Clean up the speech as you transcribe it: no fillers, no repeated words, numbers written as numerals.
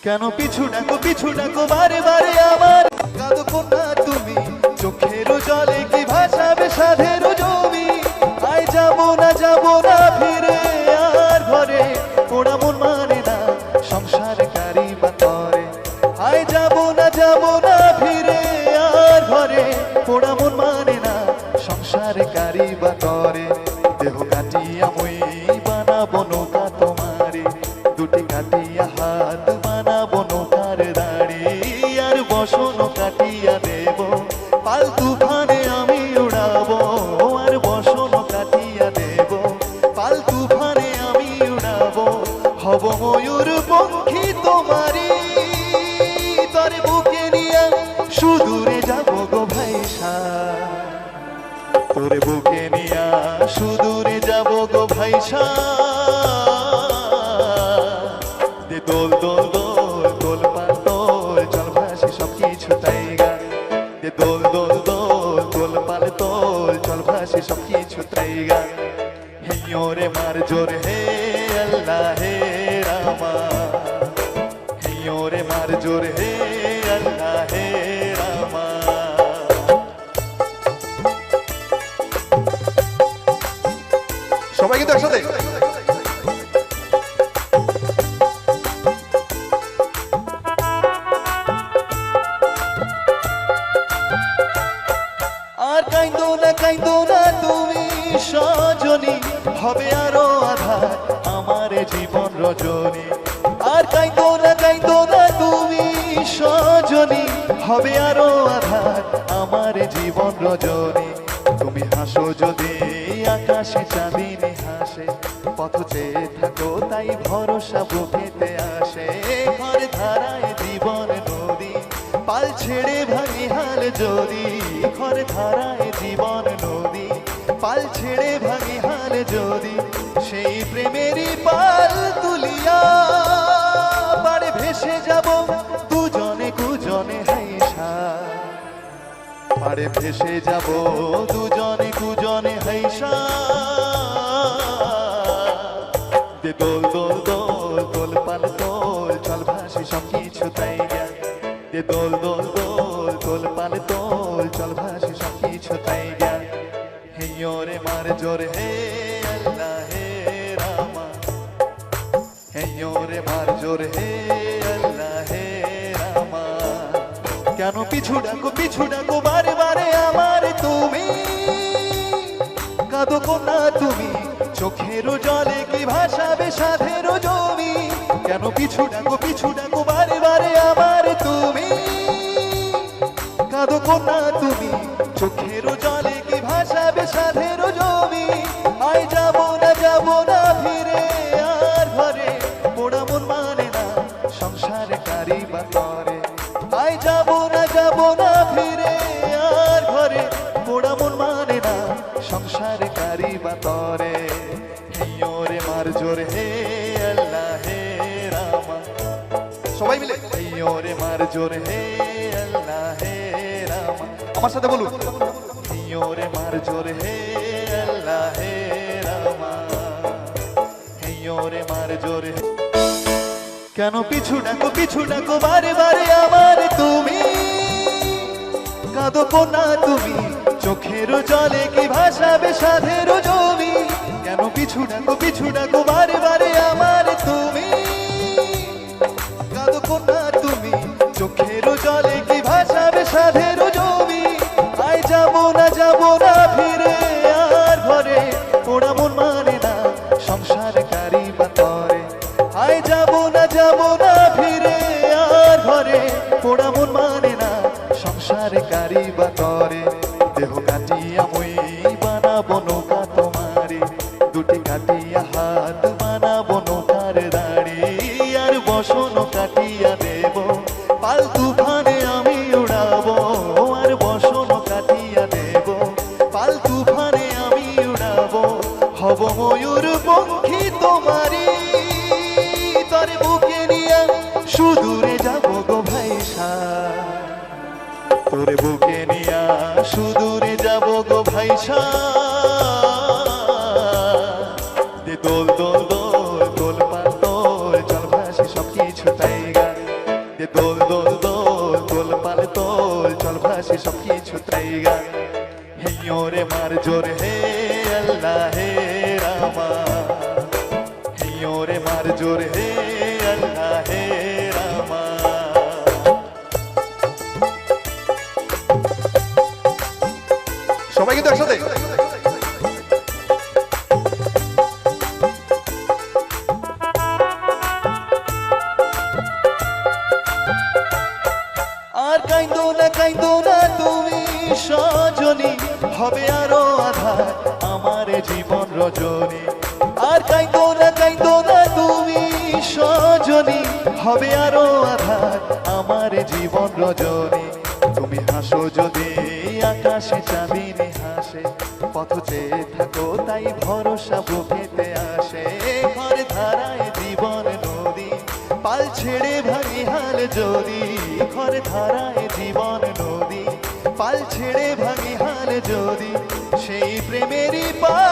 কেন পিছু ডাকো বারে বারে আমার, কাঁদো কন্যা তুমি চোখের জলে কি ভাসাবে সাধের জমি। আয় যাবো না ফিরে আর ঘরে, ওরা মন মানে না সংসার কারি বা করে। আয় যাবো না ফিরে আর ঘরে, ওরা মন মানে না সংসার কারি বা করে। দেহ কাটিয়া মই বানাবো নৌকা তোমারে, দুটি কাটিয়া হাত বানাবো নৌকার দাড়ি। আর বসন কাটিয়া দেব পাল তুফানে আমি উড়াবো, আর বসন কাটিয়া দেব পাল তুফানে আমি উড়াবো। হব ময়ূর পঙ্খী তোমারি, তোর বুকে নিয়া সুদূরে যাবো গো ভাইসা, তোর বুকে নিয়া সুদূরে যাবো গো ভাইসা। দোল দোল দোল দোল পাল দোল চল ভাসি সব কিছু তাইগা। দোল দোল দোল দোল পাল দোল চল ভাসি সব কিছু তাইগা। হেয়োরে মার জোর হে আল্লাহ হে রামা, হেয়োরে মার জোর হে আল্লাহ হে রামা। সবাই কিন্তু একসাথে। আর কাইন্দো না তুমি সজনী, হবে আরো আধার আমার জীবন রজনী। আর কাইন্দো না তুমি সজনী, হবে আরো আধার আমার জীবন রজনী। তুমি হাসো যদি আকাশে চাঁদিনী হাসে, পথ চেয়ে থাকো তাই ভরসা বুকেতে আসে। ঘর ধারায় জীবন নদী, পাল ছেড়ে ভাঙি হাল যদি। ঘর ধারায় জীবন নদী, পাল ছেড়ে ভাঙি হাল যদি। সেই প্রেমেরই পাল তুলিয়া পাড়ে ভেসে যাব দুজনে কুজনে হাইসা, পাড়ে ভেসে যাব দুজনে কুজনে হাইসা। দোল দোল দোল দোল পাল দোল চল ভাসি সব কিছু তাইগা। দোল দোল দোল দোল পাল দোল চল ভাসি সব কিছু তাইগা। হেয়োরে মার জোর হে আল্লাহ হে রামা, হেয়োরে মার জোর হে আল্লাহ হে রামা। কেন পিছু ডাকো বারে বারে আমার তুমি, কাঁদো কন্যা তুমি চোখের জলে কি ভাসাবে সাধের জমি। কেন পিছু ডাকো বারে বারে আমার তুমি, কাঁদো কন্যা তুমি চোখের জলে কি ভাসাবে সাধের জমি। আয় যাবো না ফিরে আর ঘরে, পোড়া মন মানে না সংসার কারি বা করে। আয় যাবো না ফিরে আর ঘরে, পোড়া মন মানে না সংসার কারি বা করে। হেয়োরে মার জোর হে আল্লাহ হে রামা, সবাই মিলে হেয়োরে মার জোর হে আল্লাহ হে রামা। আমার সাথে বলুন, হেয়োরে মার জোর হে আল্লাহ হে রামা, হেয়োরে মার জোর হে। কেন পিছু ডাকো বারে বারে আমার তুমি, কাঁদো কন্যা তুমি চোখের জলে কি ভাসাবে সাধের জমি। কেন পিছু ডাকো বারে বারে আমার তুমি, কাঁদো কন্যা তুমি চোখের জলে কি ভাসাবে সাধের জমি। আয় যাবো না ফিরে আর ঘরে, ওরা মন মানে না সংসার কারি বা করে। আয় যাবো না ফিরে আর ঘরে, ওরা মন মানে না সংসার কারি বা করে। দেহ কাটিয়া মই বানাবো নৌকা তোমারে, দুটি কাটিয়া হাত বানাবো নৌকার দাড়ি। আর বসন কাটিয়া দেব পাল তুফানে আমি উড়াবো, আর বসন কাটিয়া দেব পাল তুফানে আমি উড়াবো। হব ময়ূর পঙ্খী তোমারি, তোর বুকে নিয়া সুদূরে যাবো গো ভাইসা, তোর বুকে নিয়া সুদূরে যাবো গো ভাইসা। দোল দোল দোল দোল পাল দোল চল ভাসি সব কিছু তাইগা। জোর হে আল্লাহ হে রামা, হিয়োরে মার জোর হে আল্লাহ হে রামা। সবাই কিন্তু একসাথে। আর কাইন্দো না তুমি সজনী, হবে আরো আধার আমার জীবন রজনী। আর কাইন্দো না তুমি সজনী, হবে আরো আধার আমার জীবন রজনী। তুমি হাসো যদি আকাশে চাঁদিনী হাসে, পথ চেয়ে থাকো তাই ভরসা বুকেতে আসে। ঘর ধারায় জীবন নদী, পাল ছেড়ে ভাঙি হাল যদি। ঘর ধারায় জীবন নদী, পাল ছেড়ে ভাঙি হাল যদি। সেই প্রেমেরই পাল